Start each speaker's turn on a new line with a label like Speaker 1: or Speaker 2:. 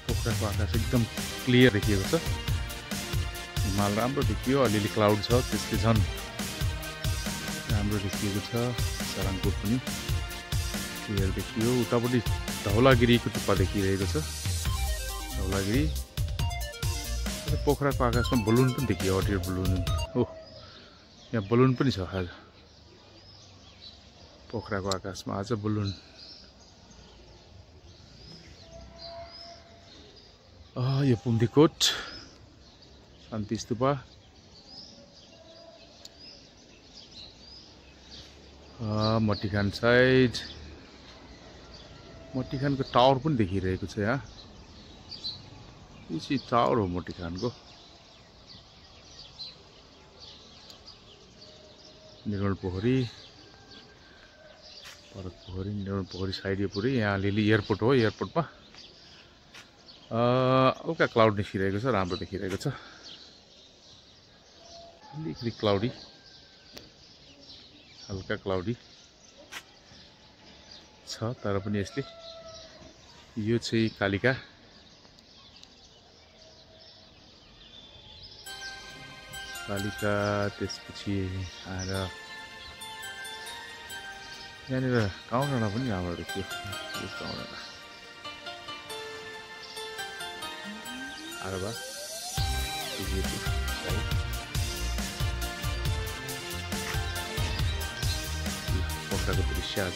Speaker 1: पोखराको आकाश एकदम क्लियर देखिएको छ। हिमाल राम्रो देखियो, अलिअलि क्लाउड छ, त्यसले झन् राम्रो देखिएको छ। सराङकोट पनि क्लियर देखियो। उतापट्टि धौलागिरीको टुप्पा देखिरहेको छ। धौलागिरी पोखराको आकाशमा बलुन पनि देखियो, हट एयर बलुन। ओह, यहाँ बलुन पनि छ आज पोखराको आकाशमा, आज बलुन। यो पुम्दीकोट शान्ति स्तूपा, मटिखान साइड, मटिखानको टावर पनि देखिरहेको छ यहाँ। यो चाहिँ टावर हो मटिखानको। निर्मल पोखरी, भरत पोखरी, निर्मल पोखरी साइड यो पुरै। यहाँ अलिअलि एयरपोर्ट हो, एयरपोर्टमा हल्का क्लाउड निस्किरहेको छ, राम्रो देखिरहेको छ। अलिकति क्लाउडी, हल्का क्लाउडी छ, तर पनि यसले यो चाहिँ कालिका, कालिका। त्यसपछि आएर यहाँनिर गाउँडाँडा पनि राम्रो देखियो। गाउँडाँडा आरबा पोखराको दृश्य आज।